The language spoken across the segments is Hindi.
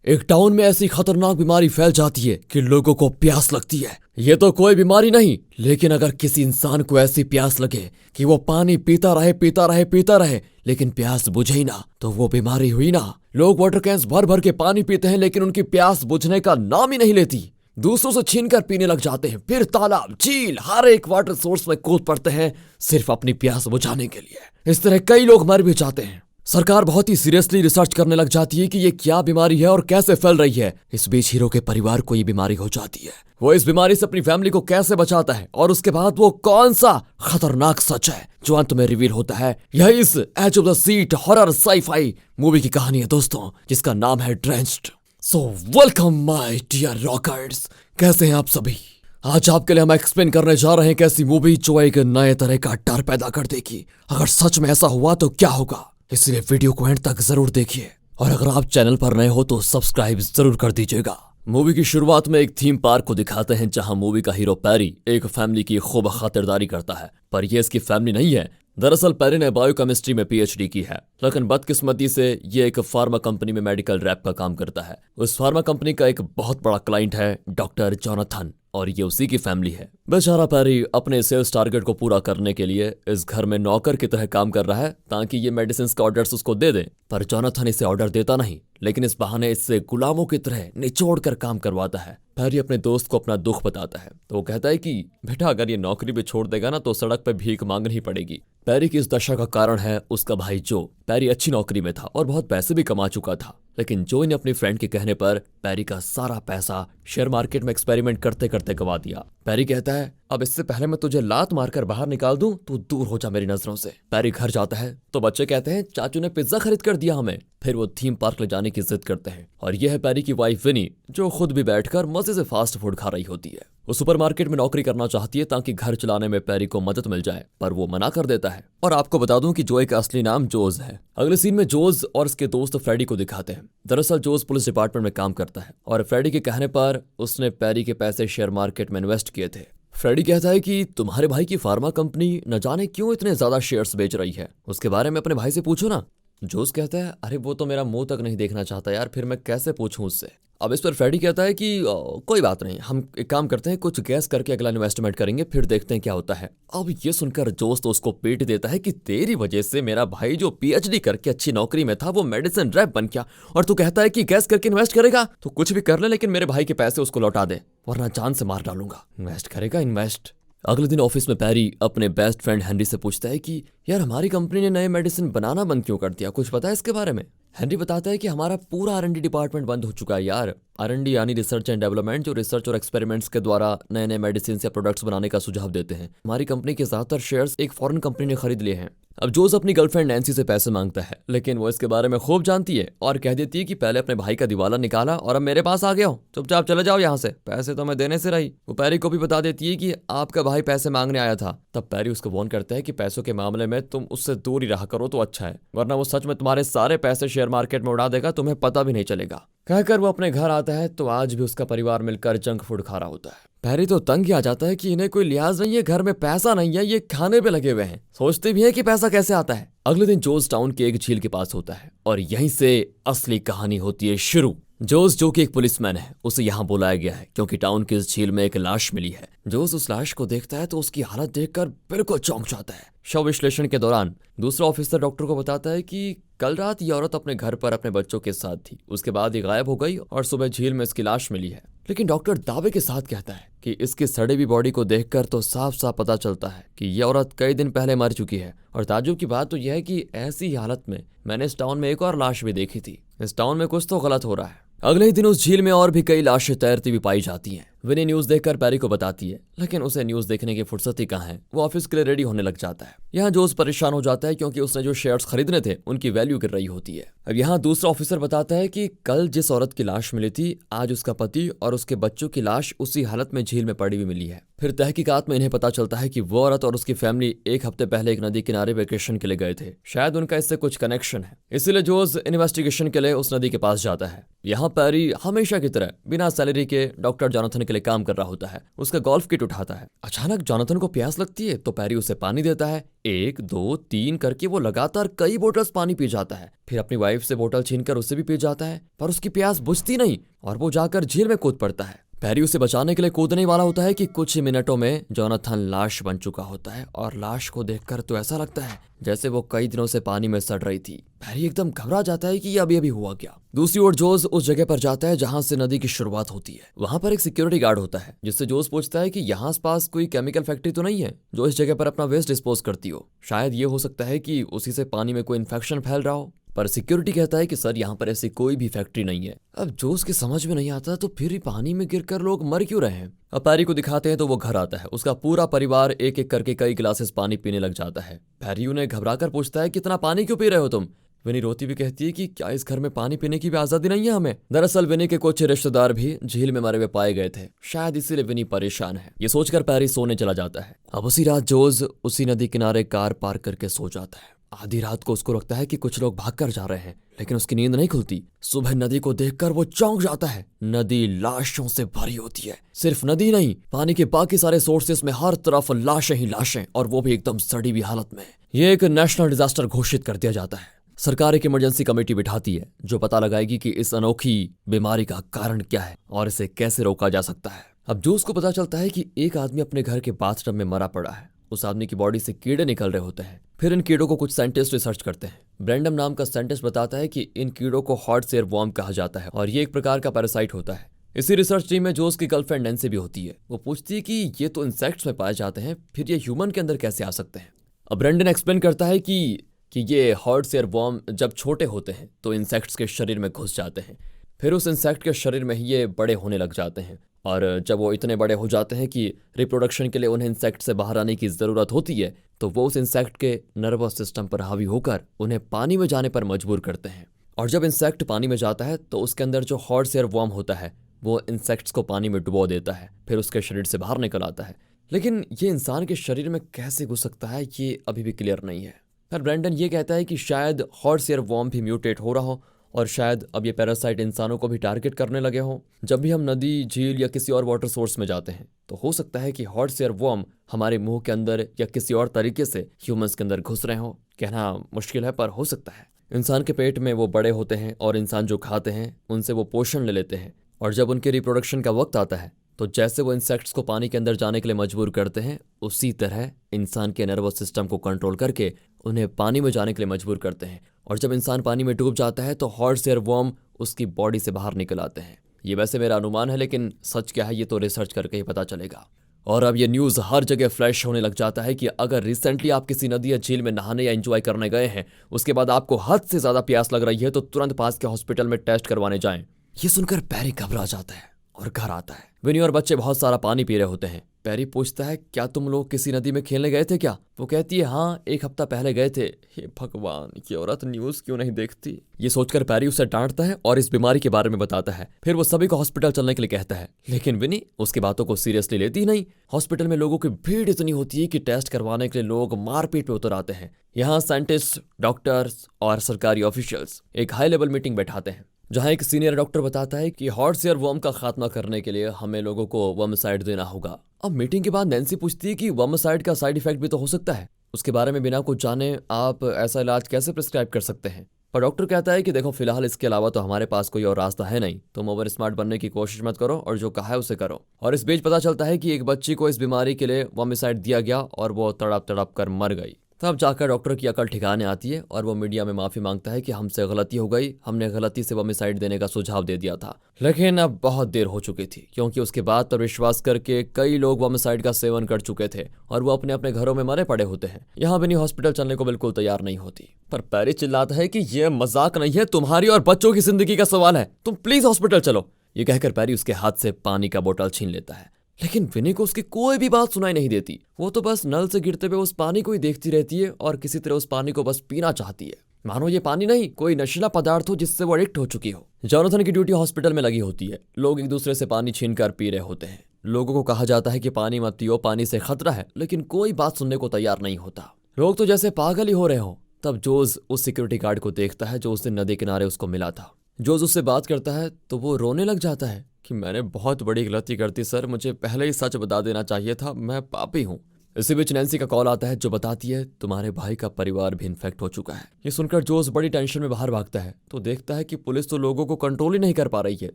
एक टाउन में ऐसी खतरनाक बीमारी फैल जाती है कि लोगों को प्यास लगती है। ये तो कोई बीमारी नहीं, लेकिन अगर किसी इंसान को ऐसी प्यास लगे कि वो पानी पीता रहे पीता रहे पीता रहे लेकिन प्यास बुझे ही ना, तो वो बीमारी हुई ना। लोग वाटर कैंस भर भर के पानी पीते हैं लेकिन उनकी प्यास बुझने का नाम ही नहीं लेती। दूसरों से छीनकर पीने लग जाते हैं, फिर तालाब, झील, हर एक वाटर सोर्स में कूद पड़ते हैं सिर्फ अपनी प्यास बुझाने के लिए। इस तरह कई लोग मर भी जाते हैं। सरकार बहुत ही सीरियसली रिसर्च करने लग जाती है कि ये क्या बीमारी है और कैसे फैल रही है। इस बीच हीरो के परिवार को ये बीमारी हो जाती है। वो इस बीमारी से अपनी फैमिली को कैसे बचाता है और उसके बाद वो कौन सा खतरनाक सच है जो अंत में रिवील होता है, यह इस edge of the seat horror sci fi movie की कहानी है दोस्तों, जिसका नाम है drenched. So welcome my dear rockers, कैसे हैं आप सभी। आज आपके लिए हम एक्सप्लेन करने जा रहे हैं एक ऐसी मूवी जो एक नए तरह का डर पैदा कर देगी। अगर सच में ऐसा हुआ तो क्या होगा, इसलिए वीडियो को एंड तक जरूर देखिए और अगर आप चैनल पर नए हो तो सब्सक्राइब जरूर कर दीजिएगा। मूवी की शुरुआत में एक थीम पार्क को दिखाते हैं जहां मूवी का हीरो पैरी एक फैमिली की खूब खातिरदारी करता है, पर यह इसकी फैमिली नहीं है। दरअसल पैरी ने बायोकेमिस्ट्री में पीएचडी की है, लेकिन बदकिस्मती से ये एक फार्मा कंपनी में मेडिकल रैप का काम करता है। उस फार्मा कंपनी का एक बहुत बड़ा क्लाइंट है डॉक्टर जोनाथन और ये उसी की फैमिली है। बेचारा पैरी अपने सेल्स टारगेट को पूरा करने के लिए इस घर में नौकर की तरह काम कर रहा है ताकि ये मेडिसिन का ऑर्डर्स उसको दे दे, पर जोनाथन इसे ऑर्डर देता नहीं, लेकिन इस बहाने इससे गुलामों की तरह निचोड़ कर काम करवाता है। पैरी अपने दोस्त को अपना दुख बताता है तो वो कहता है कि बेटा अगर ये नौकरी भी छोड़ देगा ना तो सड़क पे भीख मांगनी ही पड़ेगी। पैरी की इस दशा का कारण है उसका भाई जो। पैरी अच्छी नौकरी में था और बहुत पैसे भी कमा चुका था, लेकिन जो ने अपनी फ्रेंड के कहने पर पैरी का सारा पैसा शेयर मार्केट में एक्सपेरिमेंट करते करते गवा दिया। पैरी कहता है अब इससे पहले मैं तुझे लात मारकर बाहर निकाल दूं तू दूर हो जा मेरी नजरों से। पैरी घर जाता है तो बच्चे कहते हैं चाचू ने पिज्जा खरीद कर दिया हमें। फिर वो थीम पार्क ले जाने की जिद करते हैं और यह है पैरी की वाइफ विनी, जो खुद भी बैठकर मजे से फास्ट फूड खा रही होती है। वो सुपरमार्केट में नौकरी करना चाहती है ताकि घर चलाने में पैरी को मदद मिल जाए, पर वो मना कर देता है। और आपको बता दूं कि जो एक असली नाम जोज है। अगले सीन में जोज और उसके दोस्त फ्रेडी को दिखाते हैं। दरअसल जोज पुलिस डिपार्टमेंट में काम करता है और फ्रेडी के कहने पर उसने पैरी के पैसे शेयर मार्केट में इन्वेस्ट किए थे। फ्रेडी कहता है कि तुम्हारे भाई की फार्मा कंपनी न जाने क्यों इतने ज्यादा शेयर्स बेच रही है, उसके बारे में अपने भाई से पूछो ना। जोस कहता है अरे वो तो मेरा मुंह तक नहीं देखना चाहता यार, फिर मैं कैसे पूछूं उससे। अब इस पर फ्रेडी कहता है कि कोई बात नहीं, हम एक काम करते हैं, कुछ गैस करके अगला इन्वेस्टमेंट करेंगे, फिर देखते हैं क्या होता है। अब ये सुनकर जोस तो उसको पीट देता है कि तेरी वजह से मेरा भाई जो पीएचडी करके अच्छी नौकरी में था वो मेडिसिन रैप बन गया, और तू कहता है कि गैस करके इन्वेस्ट करेगा। तो कुछ भी कर ले लेकिन मेरे भाई के पैसे उसको लौटा दे वरना जान से मार डालूंगा। इन्वेस्ट करेगा इन्वेस्ट। अगले दिन ऑफिस में पैरी अपने बेस्ट फ्रेंड हेनरी से पूछता है कि यार हमारी कंपनी ने नए मेडिसिन बनाना बंद क्यों कर दिया, कुछ पता है इसके बारे में। हेनरी बताता है कि हमारा पूरा आर&डी डिपार्टमेंट बंद हो चुका है यार। आर&डी यानी रिसर्च एंड डेवलपमेंट, जो रिसर्च और एक्सपेरिमेंट्स के द्वारा नए नए मेडिसिन या प्रोडक्ट्स बनाने का सुझाव देते हैं। हमारी कंपनी के ज्यादातर शेयर्स एक फॉरेन कंपनी ने खरीद लिए हैं। अब जोस अपनी गर्लफ्रेंड नैन्सी से पैसे मांगता है, लेकिन वो इसके बारे में खूब जानती है और कह देती है कि पहले अपने भाई का दिवाला निकाला और अब मेरे पास आ गया हो, चुपचाप चले जाओ यहाँ से, पैसे तो मैं देने से रही। वो पैरी को भी बता देती है कि आपका भाई पैसे मांगने आया था। तब पैरी उसको वार्न करता है कि पैसों के मामले में तुम उससे दूर ही रहा करो तो अच्छा है, वरना वो सच में तुम्हारे सारे पैसे शेयर मार्केट में उड़ा देगा, तुम्हें पता भी नहीं चलेगा। कहकर वो अपने घर आता है तो आज भी उसका परिवार मिलकर जंक फूड खा रहा होता है। पैरी तो तंग ही आ जाता है कि इन्हें कोई लिहाज नहीं है, घर में पैसा नहीं है, ये खाने पे लगे हुए हैं, सोचते भी हैं कि पैसा कैसे आता है। अगले दिन जोस टाउन के एक झील के पास होता है और यहीं से असली कहानी होती है शुरू। जोस जो कि एक पुलिसमैन है, उसे यहाँ बुलाया गया है क्योंकि टाउन की इस झील में एक लाश मिली है। जोस उस लाश को देखता है तो उसकी हालत देखकर बिल्कुल चौंक जाता है। शव विश्लेषण के दौरान दूसरा ऑफिसर डॉक्टर को बताता है कि कल रात ये औरत अपने घर पर अपने बच्चों के साथ थी, उसके बाद ये गायब हो गई और सुबह झील में इसकी लाश मिली है। लेकिन डॉक्टर दावे के साथ कहता है कि इसकी सड़ी हुई बॉडी को देखकर तो साफ साफ पता चलता है कि यह औरत कई दिन पहले मर चुकी है। और ताज्जुब की बात तो यह है कि ऐसी हालत में मैंने इस टाउन में एक और लाश भी देखी थी। इस टाउन में कुछ तो गलत हो रहा है। अगले ही दिन उस झील में और भी कई लाशें तैरती हुई पाई जाती हैं। विनी न्यूज देखकर पैरी को बताती है, लेकिन उसे न्यूज देखने की फुर्सत ही कहाँ है। वो ऑफिस के लिए रेडी होने लग जाता है। यहाँ जोस परेशान हो जाता है क्योंकि उसने जो शेयर्स खरीदने थे उनकी वैल्यू गिर रही होती है। अब यहाँ दूसरा ऑफिसर बताता है कि कल जिस औरत की लाश मिली थी, आज उसका पति और उसके बच्चों की लाश उसी हालत में झील में पड़ी हुई मिली है। फिर तहकीकात में इन्हें पता चलता है कि वो औरत और उसकी फैमिली एक हफ्ते पहले एक नदी किनारे वेकेशन के लिए गए थे। शायद उनका इससे कुछ कनेक्शन है, इसीलिए जोस इन्वेस्टिगेशन के लिए उस नदी के पास जाता है। यहाँ पैरी हमेशा की तरह बिना सैलरी के डॉक्टर जॉनथन के लिए काम कर रहा होता है। उसका गोल्फ किट उठाता है। अचानक जॉनथन को प्यास लगती है तो पैरी उसे पानी देता है। 1 2 3 करके वो लगातार कई बोतल्स पानी पी जाता है। फिर अपनी वाइफ से बोतल छीनकर उससे भी पी जाता है, पर उसकी प्यास बुझती नहीं और वो जाकर झील में कूद पड़ता है। पैरी उसे बचाने के लिए कूदने वाला होता है कि कुछ ही मिनटों में जॉनथन लाश बन चुका होता है और लाश को देखकर तो ऐसा लगता है जैसे वो कई दिनों से पानी में सड़ रही थी। पैरी एकदम घबरा जाता है कि ये अभी अभी हुआ क्या। दूसरी ओर जोस उस जगह पर जाता है जहां से नदी की शुरुआत होती है। वहां पर एक सिक्योरिटी गार्ड होता है जिससे जोस पूछता है कि यहाँ आसपास कोई केमिकल फैक्ट्री तो नहीं है जो इस जगह पर अपना वेस्ट डिस्पोज करती हो। शायद ये हो सकता है कि उसी से पानी में कोई इन्फेक्शन फैल रहा हो, पर सिक्योरिटी कहता है कि सर यहाँ पर ऐसी कोई भी फैक्ट्री नहीं है। अब जोस के समझ में नहीं आता तो फिर पानी में गिरकर लोग मर क्यों रहे हैं। अब पैरी को दिखाते हैं तो वो घर आता है। उसका पूरा परिवार एक एक करके कई गिलासेस पानी पीने लग जाता है। पैरी उन्हें घबराकर पूछता है कितना पानी क्यों पी रहे हो तुम। विनी रोती भी कहती है कि क्या इस घर में पानी पीने की भी आजादी नहीं है हमें। दरअसल विनी के कुछ रिश्तेदार भी झील में मरे हुए पाए गए थे, शायद इसीलिए विनी परेशान है। ये सोचकर पैरी सोने चला जाता है। अब उसी रात जोस उसी नदी किनारे कार पार्क करके सो जाता है। आधी रात को उसको लगता है कि कुछ लोग भागकर जा रहे हैं, लेकिन उसकी नींद नहीं खुलती। सुबह नदी को देखकर वो चौंक जाता है। नदी लाशों से भरी होती है। सिर्फ नदी नहीं, पानी के बाकी सारे सोर्सेस में हर तरफ लाशें ही लाशें, और वो भी एकदम सड़ी हुई हालत में। ये एक नेशनल डिजास्टर घोषित कर दिया जाता है। सरकार एक इमरजेंसी कमेटी बिठाती है जो पता लगाएगी कि इस अनोखी बीमारी का कारण क्या है और इसे कैसे रोका जा सकता है। अब जोस को पता चलता है कि एक आदमी अपने घर के बाथटब में मरा पड़ा है। उस आदमी की बॉडी से कीड़े निकल रहे होते हैं। फिर इन कीड़ों को कुछ साइंटिस्ट रिसर्च करते हैं। ब्रैंडम नाम का साइंटिस्ट बताता है कि इन कीड़ों को हॉट एयर वॉर्म कहा जाता है और ये एक प्रकार का पैरासाइट होता है। इसी रिसर्च टीम में जोस की गर्लफ्रेंड नैन्सी भी होती है। वो पूछती है कि ये तो इंसेक्ट्स में पाए जाते हैं, फिर ये ह्यूमन के अंदर कैसे आ सकते हैं। अब ब्रैंडन एक्सप्लेन करता है कि ये हॉट एयर वॉर्म जब छोटे होते हैं तो इंसेक्ट्स के शरीर में घुस जाते हैं। फिर उस इंसेक्ट के शरीर में ही ये बड़े होने लग जाते हैं, और जब वो इतने बड़े हो जाते हैं कि रिप्रोडक्शन के लिए उन्हें इंसेक्ट से बाहर आने की ज़रूरत होती है, तो वो उस इंसेक्ट के नर्वस सिस्टम पर हावी होकर उन्हें पानी में जाने पर मजबूर करते हैं। और जब इंसेक्ट पानी में जाता है तो उसके अंदर जो हॉट एयर वॉर्म होता है वो इंसेक्ट्स को पानी में डुबो देता है, फिर उसके शरीर से बाहर निकल आता है। लेकिन ये इंसान के शरीर में कैसे घुस सकता है ये अभी भी क्लियर नहीं है। फिर ब्रैंडन ये कहता है कि शायद हॉट एयर वॉर्म भी म्यूटेट हो रहा हो और शायद अब ये पैरासाइट इंसानों को भी टारगेट करने लगे हों। जब भी हम नदी, झील या किसी और वाटर सोर्स में जाते हैं तो हो सकता है कि हॉट एयर वॉर्म हमारे मुंह के अंदर या किसी और तरीके से ह्यूमंस के अंदर घुस रहे हों। कहना मुश्किल है, पर हो सकता है। इंसान के पेट में वो बड़े होते हैं और इंसान जो खाते हैं उनसे वो पोषण ले लेते हैं, और जब उनके रिप्रोडक्शन का वक्त आता है तो जैसे वो इंसेक्ट्स को पानी के अंदर जाने के लिए मजबूर करते हैं, उसी तरह इंसान के नर्वस सिस्टम को कंट्रोल करके उन्हें पानी में जाने के लिए मजबूर करते हैं। और जब इंसान पानी में डूब जाता है तो हॉट एयर वॉर्म उसकी बॉडी से बाहर निकल आते हैं। ये वैसे मेरा अनुमान है, लेकिन सच क्या है ये तो रिसर्च करके ही पता चलेगा। और अब ये न्यूज़ हर जगह फ्लैश होने लग जाता है कि अगर रिसेंटली आप किसी नदी या झील में नहाने या एंजॉय करने गए हैं, उसके बाद आपको हद से ज़्यादा प्यास लग रही है, तो तुरंत पास के हॉस्पिटल में टेस्ट करवाने जाएं। ये सुनकर पैरी घबरा जाता है और घर आता है। विनी और बच्चे बहुत सारा पानी पी रहे होते हैं। पैरी पूछता है क्या तुम लोग किसी नदी में खेलने गए थे क्या। वो कहती है हाँ, 1 हफ्ता पहले गए थे। हे भगवान, ये औरत न्यूज़ क्यों नहीं देखती। ये सोचकर पैरी उसे डांटता है और इस बीमारी के बारे में बताता है। फिर वो सभी को हॉस्पिटल चलने के लिए कहता है, लेकिन विनी उसकी बातों को सीरियसली लेती नहीं। हॉस्पिटल में लोगों की भीड़ इतनी होती है कि टेस्ट करवाने के लिए लोग मारपीट पे उतर आते हैं। यहाँ साइंटिस्ट, डॉक्टर्स और सरकारी ऑफिशियल्स एक हाई लेवल मीटिंग बैठाते हैं जहां एक सीनियर डॉक्टर बताता है कि हॉट एयर वॉर्म का खात्मा करने के लिए हमें लोगों को वर्मिसाइड देना होगा। अब मीटिंग के बाद नैन्सी पूछती है कि वर्मिसाइड का साइड इफेक्ट भी तो हो सकता है, उसके बारे में बिना कुछ जाने आप ऐसा इलाज कैसे प्रिस्क्राइब कर सकते हैं। पर डॉक्टर कहता है कि देखो, फिलहाल इसके अलावा तो हमारे पास कोई और रास्ता है नहीं, तुम ओवर स्मार्ट बनने की कोशिश मत करो और जो कहा है उसे करो। और इस बीच पता चलता है कि एक बच्ची को इस बीमारी के लिए वर्मिसाइड दिया गया और वो तड़प तड़प कर मर गई। तब जाकर डॉक्टर की अकल ठिकाने आती है और वो मीडिया में माफी मांगता है कि हमसे गलती हो गई, हमने गलती से वर्मिसाइड देने का सुझाव दे दिया था। लेकिन अब बहुत देर हो चुकी थी, क्योंकि उसके बाद पर विश्वास करके कई लोग वर्मिसाइड का सेवन कर चुके थे और वो अपने अपने घरों में मरे पड़े होते हैं। यहाँ विनी हॉस्पिटल चलने को बिल्कुल तैयार नहीं होती, पर पैरी चिल्लाता है कि यह मजाक नहीं है, तुम्हारी और बच्चों की जिंदगी का सवाल है, तुम प्लीज हॉस्पिटल चलो। ये कहकर पैरी उसके हाथ से पानी का बोतल छीन लेता है, लेकिन विनी को उसकी कोई भी बात सुनाई नहीं देती। वो तो बस नल से गिरते हुए उस पानी को ही देखती रहती है और किसी तरह उस पानी को बस पीना चाहती है, मानो ये पानी नहीं कोई नशीला पदार्थ हो जिससे वो एडिक्ट हो चुकी हो। जॉनथन की ड्यूटी हॉस्पिटल में लगी होती है। लोग एक दूसरे से पानी छीन कर पी रहे होते हैं। लोगों को कहा जाता है कि पानी मत पियो, पानी से खतरा है, लेकिन कोई बात सुनने को तैयार नहीं होता। लोग तो जैसे पागल ही हो रहे हो। तब जोस उस सिक्योरिटी गार्ड को देखता है जो उस दिन नदी किनारे उसको मिला था। जोज उससे बात करता है तो वो रोने लग जाता है कि मैंने बहुत बड़ी गलती कर दी सर, मुझे पहले ही सच बता देना चाहिए था, मैं पापी हूँ। इसी बीच नैन्सी का कॉल आता है जो बताती है तुम्हारे भाई का परिवार भी इन्फेक्ट हो चुका है। ये सुनकर जोस बड़ी टेंशन में बाहर भागता है तो देखता है कि पुलिस तो लोगों को कंट्रोल ही नहीं कर पा रही है।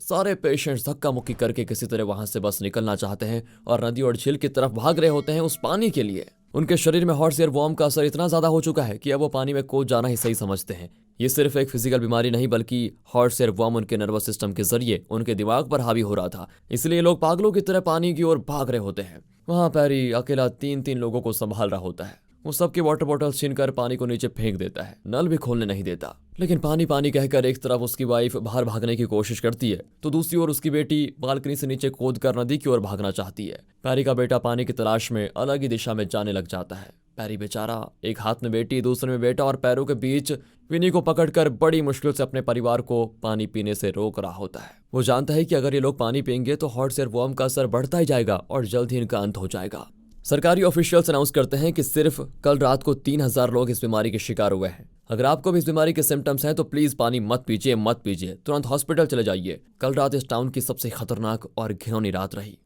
सारे पेशेंट्स धक्का मुक्की करके किसी तरह वहां से बस निकलना चाहते हैं और नदी और झील की तरफ भाग रहे होते हैं उस पानी के लिए। उनके शरीर में हॉर्स एयर वॉर्म का असर इतना ज्यादा हो चुका है कि अब वो पानी में कूद जाना ही सही समझते हैं। ये सिर्फ एक फिजिकल बीमारी नहीं बल्कि हॉर्स एयर वॉर्म उनके नर्वस सिस्टम के जरिए उनके दिमाग पर हावी हो रहा था, इसलिए लोग पागलों की तरह पानी की ओर भाग रहे होते हैं। वहां पैरी अकेला तीन तीन लोगों को संभाल रहा होता है। वो सबकी वाटर बॉटल छीनकर पानी को नीचे फेंक देता है, नल भी खोलने नहीं देता। लेकिन पानी पानी कहकर एक तरफ उसकी वाइफ बाहर भागने की कोशिश करती है तो दूसरी ओर उसकी बेटी बालकनी से नीचे कूद कर नदी की ओर भागना चाहती है। पैरी का बेटा पानी की तलाश में अलग ही दिशा में जाने लग जाता है। पैरी बेचारा एक हाथ में बेटी दूसरे में बेटा और पैरों के बीच विनी को पकड़कर बड़ी मुश्किल से अपने परिवार को पानी पीने से रोक रहा होता है। वो जानता है कि अगर ये लोग पानी पिएंगे तो हॉर्स एयर वॉर्म का असर बढ़ता ही जाएगा और जल्द ही इनका अंत हो जाएगा। सरकारी ऑफिशियल्स अनाउंस करते हैं कि सिर्फ कल रात को 3000 लोग इस बीमारी के शिकार हुए हैं। अगर आपको भी इस बीमारी के सिम्टम्स हैं तो प्लीज पानी मत पीजिए, तुरंत हॉस्पिटल चले जाइए। कल रात इस टाउन की सबसे खतरनाक और घिनौनी रात रही।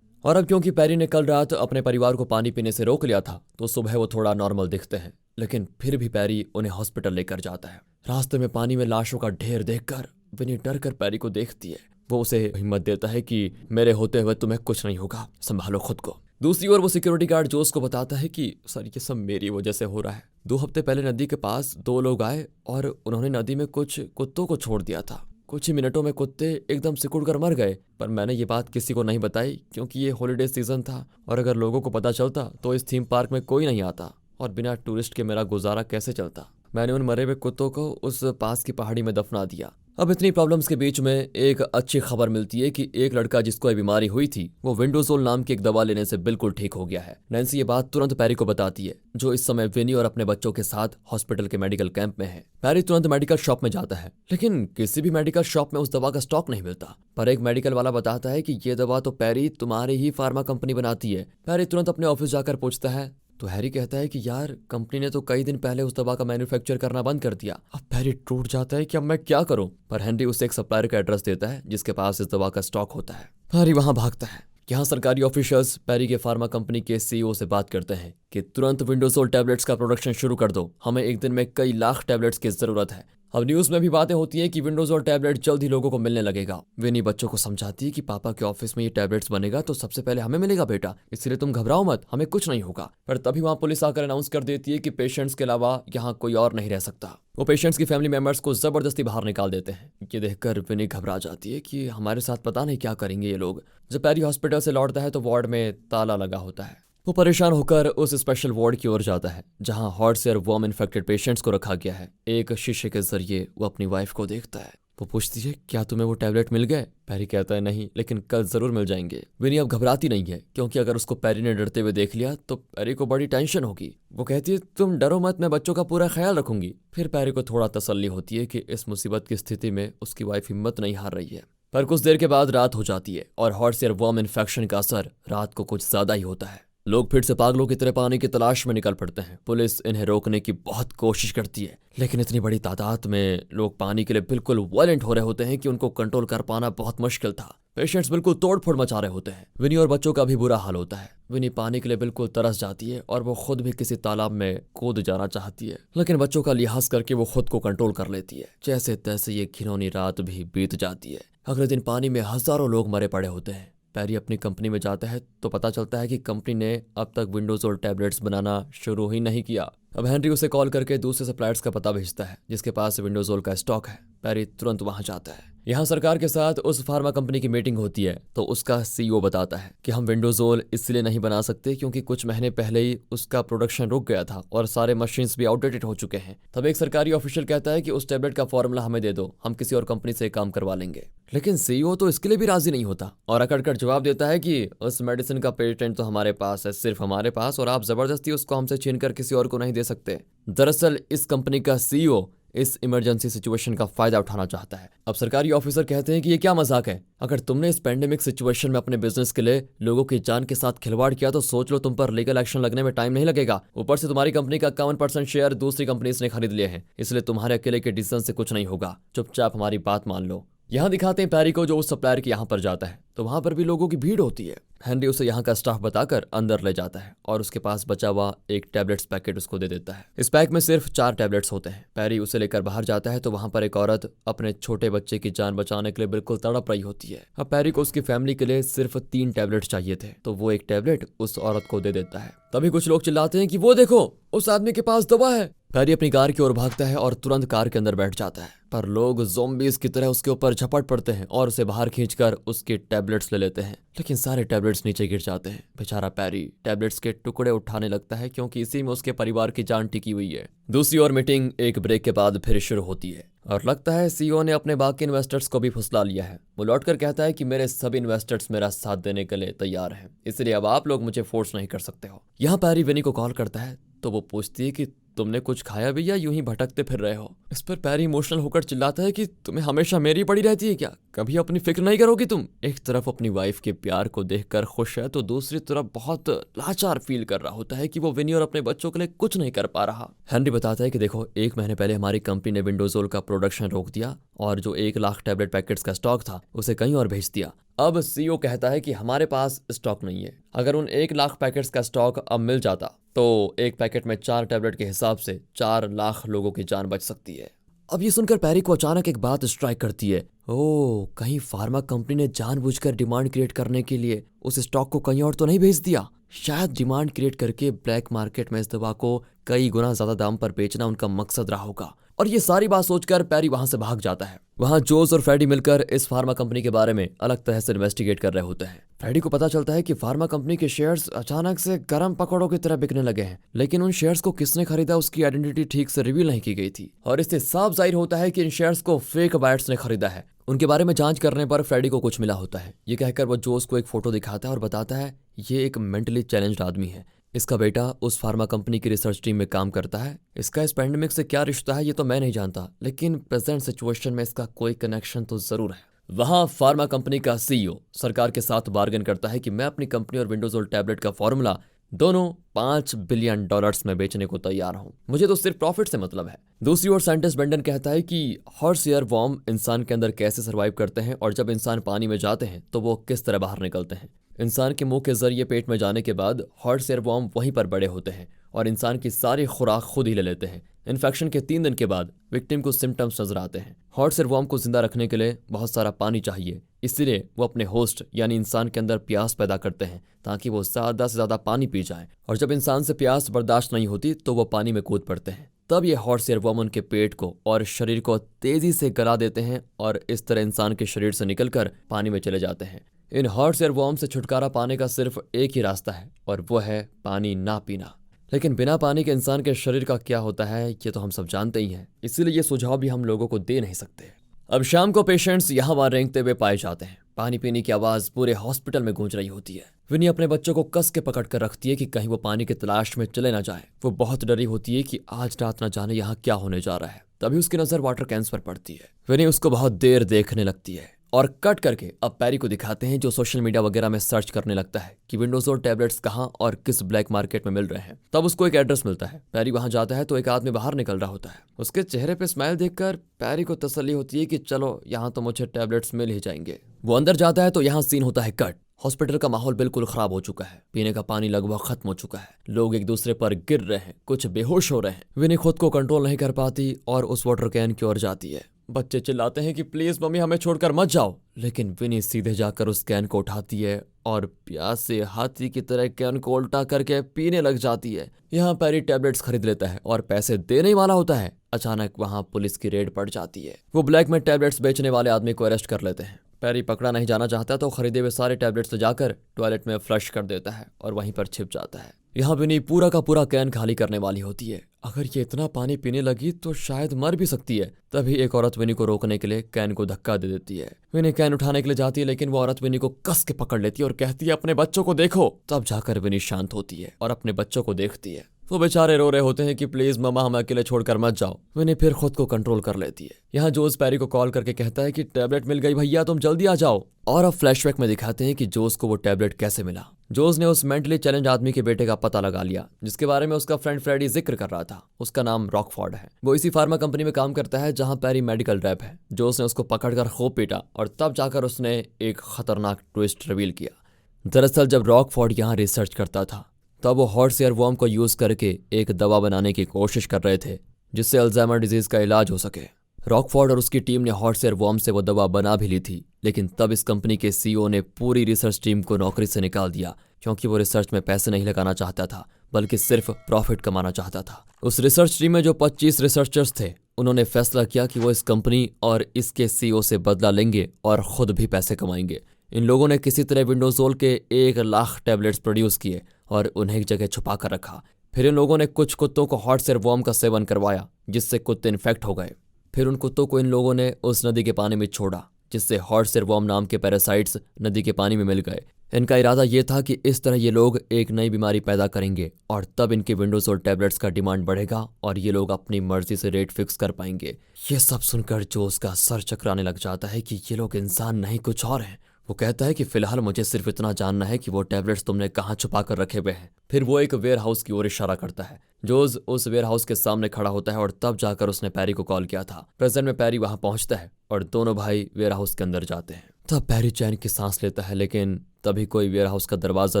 और अब क्योंकि पैरी ने कल रात अपने परिवार को पानी पीने से रोक लिया था तो सुबह वो थोड़ा नॉर्मल दिखते हैं, लेकिन फिर भी पैरी उन्हें हॉस्पिटल लेकर जाता है। रास्ते में पानी में लाशों का ढेर देखकर विनी डर कर पैरी को देखती है। वो उसे हिम्मत देता है कि मेरे होते हुए तुम्हें कुछ नहीं होगा, संभालो खुद को। दूसरी ओर वो सिक्योरिटी गार्ड जोस को बताता है कि सर ये सब मेरी वजह से हो रहा है। 2 हफ्ते पहले नदी के पास 2 लोग आए और उन्होंने नदी में कुछ कुत्तों को छोड़ दिया था। कुछ ही मिनटों में कुत्ते एकदम सिकुड़ कर मर गए, पर मैंने ये बात किसी को नहीं बताई क्योंकि ये हॉलीडे सीजन था और अगर लोगों को पता चलता तो इस थीम पार्क में कोई नहीं आता और बिना टूरिस्ट के मेरा गुजारा कैसे चलता। मैंने उन मरे हुए कुत्तों को उस पास की पहाड़ी में दफना दिया। अब इतनी प्रॉब्लम्स के बीच में एक अच्छी खबर मिलती है कि एक लड़का जिसको ये बीमारी हुई थी वो विंडोजोल नाम की एक दवा लेने से बिल्कुल ठीक हो गया है। नैन्सी ये बात तुरंत पैरी को बताती है जो इस समय विनी और अपने बच्चों के साथ हॉस्पिटल के मेडिकल कैंप में है। पैरी तुरंत मेडिकल शॉप में जाता है लेकिन किसी भी मेडिकल शॉप में उस दवा का स्टॉक नहीं मिलता, पर एक मेडिकल वाला बताता है कि ये दवा तो पैरी तुम्हारी ही फार्मा कंपनी बनाती है। पैरी तुरंत अपने ऑफिस जाकर पूछता है तो हैरी कहता है कि यार कंपनी ने तो कई दिन पहले उस दवा का मैन्युफैक्चर करना बंद कर दिया। अब पैरी टूट जाता है कि अब मैं क्या करूं, पर हेनरी उसे एक सप्लायर का एड्रेस देता है जिसके पास इस दवा का स्टॉक होता है। हैरी वहां भागता है। यहाँ सरकारी ऑफिशियल्स पैरी के फार्मा कंपनी के सीईओ से बात करते हैं कि तुरंत विंडोजोल टैबलेट्स का प्रोडक्शन शुरू कर दो, हमें एक दिन में कई लाख टैबलेट्स की जरूरत है। अब न्यूज में भी बातें होती है कि विंडोजोल टैबलेट जल्द ही लोगों को मिलने लगेगा। विनी बच्चों को समझाती है कि पापा के ऑफिस में ये टैबलेट्स बनेगा तो सबसे पहले हमें मिलेगा बेटा, इसलिए तुम घबराओ मत, हमें कुछ नहीं होगा। पर तभी वहां पुलिस आकर अनाउंस कर देती है कि पेशेंट्स के अलावा यहाँ कोई और नहीं रह सकता। वो पेशेंट्स की फैमिली मेंबर्स को जबरदस्ती बाहर निकाल देते हैं। ये देखकर विनी घबरा जाती है कि हमारे साथ पता नहीं क्या करेंगे ये लोग। जब पैरी हॉस्पिटल से लौटता है तो वार्ड में ताला लगा होता है। वो परेशान होकर उस स्पेशल वार्ड की ओर जाता है जहां horse air worm infected patients को रखा गया है। एक शीशे के जरिए वो अपनी वाइफ को देखता है। वो पूछती है क्या तुम्हें वो टैबलेट मिल गए? पैरी कहता है नहीं, लेकिन कल जरूर मिल जाएंगे। विनी अब घबराती नहीं है क्योंकि अगर उसको पैरी ने डरते हुए देख लिया तो पैरी को बड़ी टेंशन होगी। वो कहती है तुम डरो मत, मैं बच्चों का पूरा ख्याल रखूंगी। फिर पैरी को थोड़ा तसल्ली होती है कि इस मुसीबत की स्थिति में उसकी वाइफ हिम्मत नहीं हार रही है। पर कुछ देर के बाद रात हो जाती है और हॉर्स एयर वॉर्म इन्फेक्शन का असर रात को कुछ ज्यादा ही होता है। लोग फिर से पागलों की तरह पानी की तलाश में निकल पड़ते हैं। पुलिस इन्हें रोकने की बहुत कोशिश करती है लेकिन इतनी बड़ी तादाद में लोग पानी के लिए बिल्कुल वायलेंट हो रहे होते हैं कि उनको कंट्रोल कर पाना बहुत मुश्किल था। पेशेंट्स बिल्कुल तोड़फोड़ मचा रहे होते हैं। विनी और बच्चों का भी बुरा हाल होता है। विनी पानी के लिए बिल्कुल तरस जाती है और वो खुद भी किसी तालाब में कूद जाना चाहती है, लेकिन बच्चों का लिहाज करके वो खुद को कंट्रोल कर लेती है। जैसे तैसे ये घिनौनी रात भी बीत जाती है। अगले दिन पानी में हजारों लोग मरे पड़े होते हैं। पैरी अपनी कंपनी में जाता है तो पता चलता है कि कंपनी ने अब तक विंडोजोल टैबलेट्स बनाना शुरू ही नहीं किया। अब हेनरी उसे कॉल करके दूसरे सप्लायर्स का पता भेजता है जिसके पास विंडोजोल का स्टॉक है। पैरी तुरंत वहां जाता है। यहाँ सरकार के साथ उस फार्मा कंपनी की मीटिंग होती है तो उसका सीईओ बताता है कि हम विंडोजोल इसलिए नहीं बना सकते क्योंकि कुछ महीने पहले ही उसका प्रोडक्शन रुक गया था और सारे मशीन्स भी आउटडेटेड हो चुके हैं। तब एक सरकारी ऑफिशियल कहता है कि उस टैबलेट का फॉर्मूला हमें दे दो, हम किसी और कंपनी से काम करवा लेंगे। लेकिन सीईओ तो इसके लिए भी राजी नहीं होता और अकड़कर जवाब देता है कि उस मेडिसिन का पेटेंट तो हमारे पास है, सिर्फ हमारे पास, और आप जबरदस्ती उसको हमसे छीनकर किसी और को नहीं दे सकते। दरअसल इस कंपनी का सीईओ इस इमरजेंसी सिचुएशन का फायदा उठाना चाहता है। अब सरकारी ऑफिसर कहते हैं कि ये क्या मजाक है, अगर तुमने इस पेंडेमिक सिचुएशन में अपने बिजनेस के लिए लोगों की जान के साथ खिलवाड़ किया तो सोच लो तुम पर लीगल एक्शन लगने में टाइम नहीं लगेगा। ऊपर से तुम्हारी कंपनी का 51% शेयर दूसरी कंपनी ने खरीद लिए हैं, इसलिए तुम्हारे अकेले के डिसीजन से कुछ नहीं होगा। चुपचाप हमारी बात मान लो यहाँ दिखाते हैं पैरी को जो उस सप्लायर के यहाँ पर जाता है तो वहां पर भी लोगों की भीड़ होती है। हेनरी उसे यहाँ का स्टाफ बताकर अंदर ले जाता है और उसके पास बचा हुआ एक टैबलेट्स पैकेट उसको दे देता है। इस पैक में सिर्फ 4 टैबलेट्स होते हैं। पैरी उसे लेकर बाहर जाता है तो वहां पर एक औरत अपने छोटे बच्चे की जान बचाने के लिए बिल्कुल तड़प रही होती है। अब पैरी को उसकी फैमिली के लिए सिर्फ 3 टैबलेट्स चाहिए थे तो वो एक टैबलेट उस औरत को दे देता है। तभी कुछ लोग चिल्लाते हैं कि वो देखो उस आदमी के पास दवा है। पैरी अपनी कार की ओर भागता है और तुरंत कार के अंदर बैठ जाता है, पर लोग ज़ॉम्बीज़ की तरह उसके ऊपर झपट पड़ते हैं और उसे बाहर खींचकर उसके टैबलेट्स ले लेते हैं, लेकिन सारे टैबलेट्स नीचे गिर जाते हैं। बेचारा पैरी टैबलेट्स के टुकड़े उठाने लगता है क्योंकि इसी में उसके परिवार की जान टिकी हुई है। दूसरी ओर मीटिंग एक ब्रेक के बाद फिर शुरू होती है और लगता है सीईओ ने अपने बाकी इन्वेस्टर्स को भी फुसला लिया है। वो लौटकर कहता है कि मेरे सभी इन्वेस्टर्स मेरा साथ देने के लिए तैयार हैं, इसलिए अब आप लोग मुझे फोर्स नहीं कर सकते हो। यहाँ पैरी विनी को कॉल करता है तो वो पूछती है कि तुमने कुछ खाया भी या यूं ही भटकते फिर रहे हो। इस पर पैरी इमोशनल होकर चिल्लाता है कि तुम्हें हमेशा मेरी पड़ी रहती है क्या, कभी अपनी फिक्र नहीं करोगी तुम। एक तरफ अपनी वाइफ के प्यार को देखकर खुश है तो दूसरी तरफ बहुत लाचार फील कर रहा होता है कि वो विनी और अपने बच्चों के लिए कुछ नहीं कर पा रहा। हेनरी बताता है कि देखो 1 महीने पहले हमारी कंपनी ने विंडोजोल का प्रोडक्शन रोक दिया और जो 1 लाख टैबलेट पैकेट्स का स्टॉक था उसे कहीं और भेज दिया। अब सीईओ कहता है कि हमारे पास स्टॉक नहीं है। अगर उन 1 लाख पैकेट्स का स्टॉक अब मिल जाता तो एक पैकेट में 4 टैबलेट के हिसाब से 4 लाख लोगों की जान बच सकती है। अब ये सुनकर पैरी को अचानक एक बात स्ट्राइक करती है, ओह कहीं फार्मा कंपनी ने जानबूझकर डिमांड क्रिएट करने के लिए उस स्टॉक को कहीं और तो नहीं भेज दिया। शायद डिमांड क्रिएट करके ब्लैक मार्केट में इस दवा को कई गुना ज्यादा दाम पर बेचना उनका मकसद रहा होगा। और ये सारी बात सोचकर पैरी वहां से भाग जाता है। वहां जोस और फ्रेडी मिलकर इस फार्मा कंपनी के बारे में अलग तरह से इन्वेस्टिगेट कर रहे होते हैं। फ्रेडी को पता चलता है कि फार्मा कंपनी के शेयर्स अचानक से गर्म पकौड़ों की तरह बिकने लगे हैं, लेकिन उन शेयर्स को किसने खरीदा उसकी आइडेंटिटी ठीक से रिवील नहीं की गई थी और इससे साफ जाहिर होता है कि इन शेयर्स को फेक बायर्स ने खरीदा है। उनके बारे में जांच करने पर फ्रेडी को कुछ मिला होता है। ये कहकर वो जोस को एक फोटो दिखाता है और बताता है ये एक मेंटली चैलेंज्ड आदमी है, इसका बेटा उस फार्मा कंपनी की रिसर्च टीम में काम करता है। इसका इस पैंडेमिक से क्या रिश्ता है ये तो मैं नहीं जानता, लेकिन प्रेजेंट सिचुएशन में इसका कोई कनेक्शन तो जरूर है। वहां फार्मा कंपनी का सीईओ सरकार के साथ बार्गेन करता है कि मैं अपनी कंपनी और विंडोजोल टैबलेट का फॉर्मूला दोनों $5 बिलियन में बेचने को तैयार हूं, मुझे तो सिर्फ प्रॉफिट से मतलब है। दूसरी ओर साइंटिस्ट बेंडन कहता है कि हॉर्स एयर वॉर्म इंसान के अंदर कैसे सर्वाइव करते हैं और जब इंसान पानी में जाते हैं तो वो किस तरह बाहर निकलते हैं। इंसान के मुंह के जरिए पेट में जाने के बाद हॉर्स एयर वॉर्म वहीं पर बड़े होते हैं और इंसान की सारी खुराक खुद ही ले लेते हैं। इन्फेक्शन के 3 दिन के बाद विक्टिम को सिम्टम्स नजर आते हैं। हॉर्स एयर वॉर्म को जिंदा रखने के लिए बहुत सारा पानी चाहिए, इसलिए वो अपने होस्ट यानी इंसान के अंदर प्यास पैदा करते हैं ताकि वो ज्यादा से ज्यादा पानी पी जाए और जब इंसान से प्यास बर्दाश्त नहीं होती तो वो पानी में कूद पड़ते हैं। तब ये हॉर्स एयर वॉर्म उनके पेट को और शरीर को तेजी से गला देते हैं और इस तरह इंसान के शरीर से निकलकर पानी में चले जाते हैं। इन हॉर्स एयर वॉर्म से छुटकारा पाने का सिर्फ एक ही रास्ता है और वो है पानी ना पीना। लेकिन बिना पानी के इंसान के शरीर का क्या होता है ये तो हम सब जानते ही हैं, इसीलिए ये सुझाव भी हम लोगों को दे नहीं सकते। अब शाम को पेशेंट्स यहाँ वहां रेंगते हुए पाए जाते हैं। पानी पीने की आवाज पूरे हॉस्पिटल में गूंज रही होती है। विनी अपने बच्चों को कस के पकड़ कर रखती है कि कहीं वो पानी की तलाश में चले ना जाए। वो बहुत डरी होती है कि आज रात ना जाने यहाँ क्या होने जा रहा है। तभी उसकी नजर वाटर कैंस पर पड़ती है। विनी उसको बहुत देर देखने लगती है और कट करके अब पैरी को दिखाते हैं जो सोशल मीडिया वगैरह में सर्च करने लगता है कि विंडोजोल टैबलेट्स कहाँ और किस ब्लैक मार्केट में मिल रहे हैं। तब उसको एक एड्रेस मिलता है। पैरी वहां जाता है तो एक आदमी बाहर निकल रहा होता है। उसके चेहरे पे स्माइल देखकर पैरी को तसल्ली होती है कि चलो यहाँ तो मुझे टैबलेट्स मिल ही जाएंगे। वो अंदर जाता है तो यहाँ सीन होता है कट। हॉस्पिटल का माहौल बिल्कुल खराब हो चुका है। पीने का पानी लगभग खत्म हो चुका है। लोग एक दूसरे पर गिर रहे हैं, कुछ बेहोश हो रहे हैं। विनी खुद को कंट्रोल नहीं कर पाती और उस वाटर कैन की ओर जाती है। बच्चे चिल्लाते हैं कि प्लीज मम्मी हमें छोड़कर मत जाओ, लेकिन विनी सीधे जाकर उस कैन को उठाती है और प्यास से हाथी की तरह कैन को उल्टा करके पीने लग जाती है। यहाँ पैरी टैबलेट्स खरीद लेता है और पैसे देने ही वाला होता है। अचानक वहाँ पुलिस की रेड पड़ जाती है। वो ब्लैक में टैबलेट्स बेचने वाले आदमी को अरेस्ट कर लेते हैं। पैरी पकड़ा नहीं जाना चाहता तो खरीदे हुए सारे टैबलेट्स ले जाकर टॉयलेट में फ्लश कर देता है और वहीं पर छिप जाता है। यहाँ विनी पूरा का पूरा कैन खाली करने वाली होती है। अगर ये इतना पानी पीने लगी तो शायद मर भी सकती है। तभी एक औरत विनी को रोकने के लिए कैन को धक्का दे देती है। विनी कैन उठाने के लिए जाती है लेकिन वो औरत विनी को कस के पकड़ लेती है और कहती है अपने बच्चों को देखो। तब जाकर विनी शांत होती है और अपने बच्चों को देखती है। वो बेचारे रो रहे होते हैं कि प्लीज मम्मा हम अकेले छोड़कर मत जाओ। विनी फिर खुद को कंट्रोल कर लेती है। यहाँ जोस पैरी को कॉल करके कहता है कि टैबलेट मिल गई भैया, तुम जल्दी आ जाओ। और अब फ्लैशबैक में दिखाते हैं कि जोस को वो टैबलेट कैसे मिला। जोस ने उस मेंटली चैलेंज आदमी के बेटे का पता लगा लिया जिसके बारे में उसका फ्रेंड फ्रेडी जिक्र कर रहा था। उसका नाम रॉकफोर्ड है। वो इसी फार्मा कंपनी में काम करता है जहां पैरी मेडिकल रैप है। जोस ने उसको पकड़कर खूब पीटा और तब जाकर उसने एक खतरनाक ट्विस्ट रिवील किया। दरअसल जब रॉकफोर्ड यहाँ रिसर्च करता था तब वो हॉर्स एयरवॉर्म को यूज करके एक दवा बनाने की कोशिश कर रहे थे जिससे अल्जाइमर डिजीज का इलाज हो सके। रॉकफोर्ड और उसकी टीम ने हॉर्स एयरवॉर्म से वो दवा बना भी ली थी, लेकिन तब इस कंपनी के सीईओ ने पूरी रिसर्च टीम को नौकरी से निकाल दिया क्योंकि वो रिसर्च में पैसे नहीं लगाना चाहता था बल्कि सिर्फ प्रॉफिट कमाना चाहता था। उस रिसर्च टीम में जो 25 रिसर्चर्स थे उन्होंने फैसला किया कि वो इस कंपनी और इसके सीईओ से बदला लेंगे और खुद भी पैसे कमाएंगे। इन लोगों ने किसी तरह विंडोजोल के 1 लाख टैबलेट्स प्रोड्यूस किए और उन्हें एक जगह छुपा कर रखा। फिर इन लोगों ने कुछ कुत्तों को हॉर्स एयरवॉर्म का सेवन करवाया जिससे कुत्ते इन्फेक्ट हो गए। फिर उन कुत्तों को इन लोगों ने उस नदी के पानी में छोड़ा जिससे हॉर्स एयरवॉर्म नाम के पैरासाइट्स नदी के पानी में मिल गए। इनका इरादा ये था कि इस तरह ये लोग एक नई बीमारी पैदा करेंगे और तब इनके विंडोजोल टैबलेट्स का डिमांड बढ़ेगा और ये लोग अपनी मर्जी से रेट फिक्स कर पाएंगे। ये सब सुनकर जोस का सर चकराने लग जाता है कि ये लोग इंसान नहीं कुछ और हैं। वो कहता है कि फिलहाल मुझे सिर्फ इतना जानना है कि वो टैबलेट्स तुमने कहाँ छुपा कर रखे हुए हैं। फिर वो एक वेयर हाउस की ओर इशारा करता है। जोस उस वेयर हाउस के सामने खड़ा होता है और तब जाकर उसने पैरी को कॉल किया था। प्रेजेंट में पैरी वहां पहुंचता है और दोनों भाई वेयर हाउस के अंदर जाते हैं। तब पैरी चैन की सांस लेता है, लेकिन तभी कोई वेयर हाउस का दरवाजा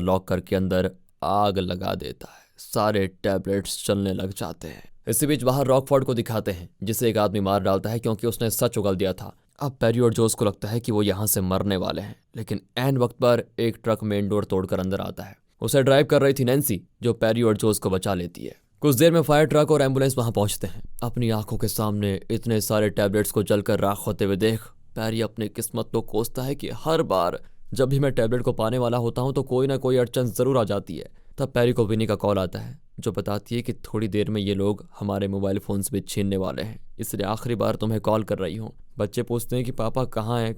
लॉक करके अंदर आग लगा देता है। सारे टैबलेट्स चलने लग जाते हैं। इसी बीच बाहर रॉकफोर्ड को दिखाते हैं जिसे एक आदमी मार डालता है क्योंकि उसने सच उगल दिया था। अब पैरी और जोस को लगता है कि वो यहाँ से मरने वाले हैं, लेकिन ऐन वक्त पर एक ट्रक मेन डोर तोड़कर अंदर आता है। उसे ड्राइव कर रही थी नैन्सी जो पैरी और जोस को बचा लेती है। कुछ देर में फायर ट्रक और एम्बुलेंस वहां पहुंचते हैं। अपनी आंखों के सामने इतने सारे टैबलेट्स को जलकर राख होते हुए देख पैरी अपनी किस्मत को कोसता है कि हर बार जब भी मैं टैबलेट को पाने वाला होता हूं तो कोई ना कोई अड़चन जरूर आ जाती है। तब पैरी को विनी का कॉल आता है जो बताती है कि थोड़ी देर में ये लोग हमारे मोबाइल फोन्स भी छीनने वाले हैं, इसलिए आखिरी बार तुम्हें कॉल कर रही हूँ। बच्चे पूछते हैं कि पापा कहाँ हैं,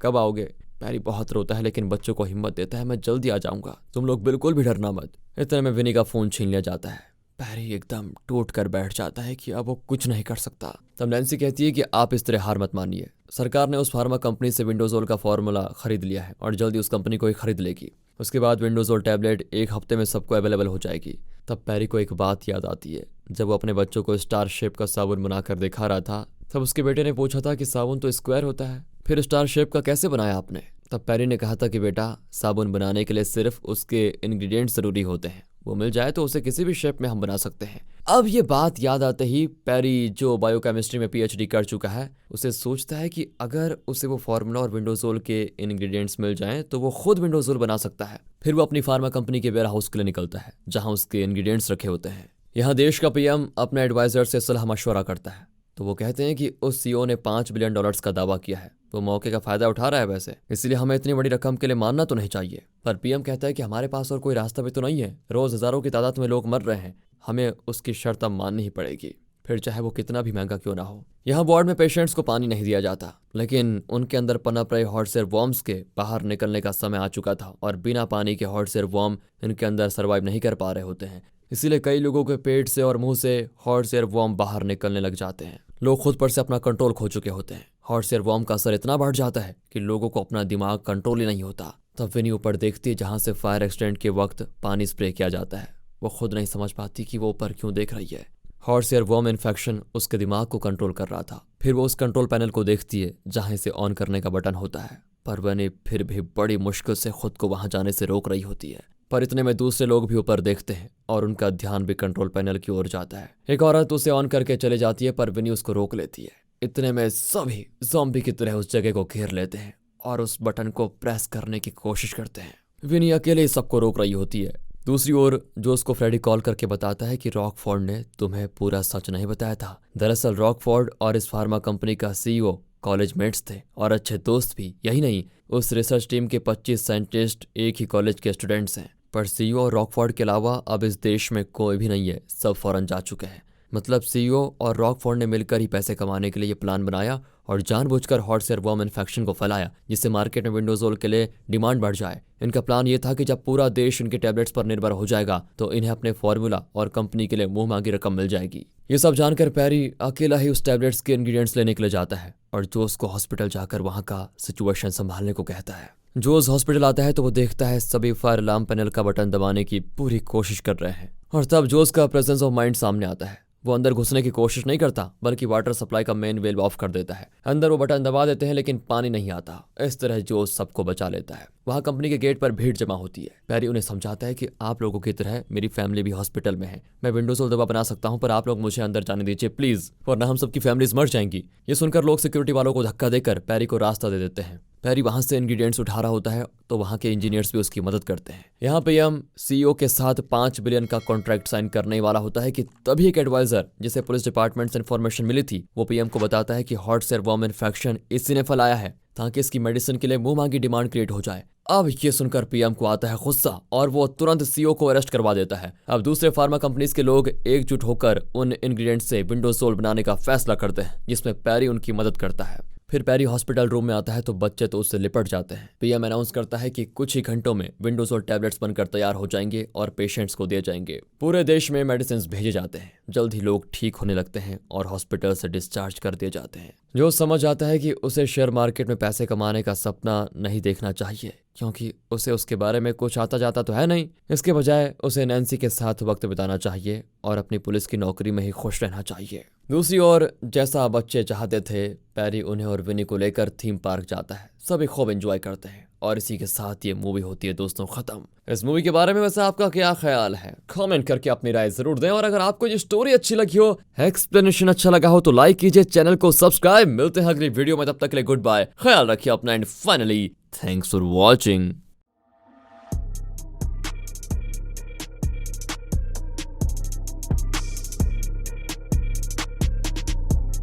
कब आओगे। पैरी बहुत रोता है लेकिन बच्चों को हिम्मत देता है, मैं जल्दी आ जाऊंगा, तुम लोग बिल्कुल भी डरना मत। इतने में विनी का फोन छीन लिया जाता है। पैरी एकदम टूट कर बैठ जाता है कि अब वो कुछ नहीं कर सकता। तब नैन्सी कहती है कि आप इस तरह हार मत मानिए, सरकार ने उस फार्मा कंपनी से विंडोजोल का फॉर्मूला खरीद लिया है और जल्दी उस कंपनी को ही खरीद लेगी। उसके बाद विंडोजोल टैबलेट 1 हफ्ते में सबको अवेलेबल हो जाएगी। तब पैरी को एक बात याद आती है। जब वो अपने बच्चों को स्टार शेप का साबुन बनाकर दिखा रहा था तब उसके बेटे ने पूछा था कि साबुन तो स्क्वायर होता है, फिर स्टार शेप का कैसे बनाया आपने। तब पैरी ने कहा था कि बेटा साबुन बनाने के लिए सिर्फ उसके इंग्रेडिएंट्स जरूरी होते हैं, वो मिल जाए तो उसे किसी भी शेप में हम बना सकते हैं। अब ये बात याद आते ही पैरी जो बायोकेमिस्ट्री में पीएचडी कर चुका है उसे सोचता है कि अगर उसे वो फार्मूला और विंडोजोल के इंग्रेडिएंट्स मिल जाएं तो वो खुद विंडोजोल बना सकता है। फिर वो अपनी फार्मा कंपनी के वेयर हाउस के लिए निकलता है जहां उसके इंग्रेडिएंट्स रखे होते हैं। यहाँ देश का पीएम अपने एडवाइजर से सलाह मशवरा करता है तो वो कहते हैं कि उस सीईओ ने $5 बिलियन का दावा किया है, वो मौके का फायदा उठा रहा है वैसे, इसलिए हमें इतनी बड़ी रकम के लिए मानना तो नहीं चाहिए। पर पीएम कहता है कि हमारे पास और कोई रास्ता भी तो नहीं है, रोज हजारों की तादाद में लोग मर रहे हैं, हमें उसकी शर्त अब माननी ही पड़ेगी, फिर चाहे वो कितना भी महंगा क्यों ना हो। यहाँ वार्ड में पेशेंट्स को पानी नहीं दिया जाता, लेकिन उनके अंदर पनप रहे हॉर्स एयरवॉर्म्स के बाहर निकलने का समय आ चुका था और बिना पानी के हॉर्स एयरवॉर्म इनके अंदर सर्वाइव नहीं कर पा रहे होते हैं। इसीलिए कई लोगों के पेट से और मुंह से हॉर्स एयरवॉर्म बाहर निकलने लग जाते हैं। लोग खुद पर से अपना कंट्रोल खो चुके होते हैं। हॉर्स एयरवॉर्म का असर इतना बढ़ जाता है कि लोगों को अपना दिमाग कंट्रोल ही नहीं होता। तब विनी ऊपर देखती है जहां से फायर एक्सीडेंट के वक्त पानी स्प्रे किया जाता है। वो खुद नहीं समझ पाती कि वो ऊपर क्यों देख रही है। हॉर्स एयरवॉर्म इन्फेक्शन उसके दिमाग को कंट्रोल कर रहा था। फिर वो उस कंट्रोल पैनल को देखती है जहां इसे ऑन करने का बटन होता है, पर विनी फिर भी बड़ी मुश्किल से खुद को वहां जाने से रोक रही होती है। पर इतने में दूसरे लोग भी ऊपर देखते हैं और उनका ध्यान भी कंट्रोल पैनल की ओर जाता है। एक औरत उसे ऑन करके चले जाती है पर विनी उसको रोक लेती है। इतने में सभी ज़ॉम्बी की तरह उस जगह को घेर लेते हैं और उस बटन को प्रेस करने की कोशिश करते हैं। विनी अकेले ही सबको रोक रही होती है। दूसरी ओर जो उसको फ्रेडी कॉल करके बताता है कि रॉकफोर्ड ने तुम्हें पूरा सच नहीं बताया था। दरअसल रॉकफोर्ड और इस फार्मा कंपनी का सीईओ कॉलेज मेट्स थे और अच्छे दोस्त भी। यही नहीं, उस रिसर्च टीम के 25 साइंटिस्ट एक ही कॉलेज के स्टूडेंट्स हैं। पर सीईओ और रॉकफोर्ड के अलावा अब इस देश में कोई भी नहीं है, सब फौरन जा चुके हैं। मतलब सीईओ और रॉकफोर्ड ने मिलकर ही पैसे कमाने के लिए ये प्लान बनाया और जानबूझकर हॉर्स एयरवॉर्म इन्फेक्शन को फैलाया जिससे मार्केट में विंडोजोल के लिए डिमांड बढ़ जाए। इनका प्लान ये था कि जब पूरा देश इनके टैबलेट्स पर निर्भर हो जाएगा तो इन्हें अपने फॉर्मूला और कंपनी के लिए मुंह मांगी रकम मिल जाएगी। ये सब जानकर पैरी अकेला ही उस टैबलेट्स के इंग्रेडिएंट्स लेने के लिए जाता है और जोस को हॉस्पिटल जाकर वहां का सिचुएशन संभालने को कहता है। जोस हॉस्पिटल आता है तो वो देखता है सभी फायर अलार्म पैनल का बटन दबाने की पूरी कोशिश कर रहे हैं और तब जोस का प्रेजेंस ऑफ माइंड सामने आता है। वो अंदर घुसने की कोशिश नहीं करता बल्कि वाटर सप्लाई का मेन वेल्व ऑफ कर देता है। अंदर वो बटन दबा देते हैं लेकिन पानी नहीं आता। इस तरह जोस सबको बचा लेता है। वहाँ कंपनी के गेट पर भीड़ जमा होती है। पैरी उन्हें समझाता है कि आप लोगों की तरह मेरी फैमिली भी हॉस्पिटल में है। मैं विंडोज दबा बना सकता हूँ पर आप लोग मुझे अंदर जाने दीजिए प्लीज, वरना हम सबकी फैमिलीज मर जाएंगी। ये सुनकर लोग सिक्योरिटी वालों को धक्का देकर पैरी को रास्ता दे देते हैं। पैरी वहां से इंग्रेडिएंट्स उठा रहा होता है तो वहां के इंजीनियर्स भी उसकी मदद करते हैं। यहाँ पे हम सीईओ के साथ 5 बिलियन का कॉन्ट्रैक्ट साइन करने वाला होता है कि तभी एक एडवाइजर जिसे पुलिस डिपार्टमेंट से इन्फॉर्मेशन मिली थी वो पीएम को बताता है कि हॉट सेरवॉर्म इन्फेक्शन इसी ने फैलाया है ताकि इसकी मेडिसिन के लिए मुंह मांगी डिमांड क्रिएट हो जाए। अब ये सुनकर पीएम को आता है गुस्सा और वो तुरंत सीईओ को अरेस्ट करवा देता है। अब दूसरे फार्मा कंपनीज के लोग एकजुट होकर उन इंग्रेडिएंट्स से विंडोसोल बनाने का फैसला करते हैं जिसमें पैरी उनकी मदद करता है। फिर पैरी हॉस्पिटल रूम में आता है तो बच्चे तो उससे लिपट जाते हैं। पीएम अनाउंस करता है कि कुछ ही घंटों में विंडोसोल टैबलेट्स बनकर तैयार हो जाएंगे और पेशेंट्स को दिए जाएंगे। पूरे देश में मेडिसिन भेजे जाते हैं। जल्द ही लोग ठीक होने लगते हैं और हॉस्पिटल से डिस्चार्ज कर दिए जाते हैं। जो समझ आता है कि उसे शेयर मार्केट में पैसे कमाने का सपना नहीं देखना चाहिए क्योंकि उसे उसके बारे में कुछ आता जाता तो है नहीं। इसके बजाय उसे नैन्सी के साथ वक्त बिताना चाहिए और अपनी पुलिस की नौकरी में ही खुश रहना चाहिए। दूसरी ओर जैसा बच्चे चाहते थे, पैरी उन्हें और विनी को लेकर थीम पार्क जाता है। सभी खूब एंजॉय करते हैं और इसी के साथ ये मूवी होती है दोस्तों खत्म। इस मूवी के बारे में वैसे आपका क्या ख्याल है? कमेंट करके अपनी राय जरूर दें और अगर आपको ये स्टोरी अच्छी लगी हो, एक्सप्लेनेशन अच्छा लगा हो तो लाइक कीजिए, चैनल को सब्सक्राइब। मिलते हैं अगली वीडियो में, तब तक के लिए गुड बाय, ख्याल रखिए अपना and finally thanks for watching.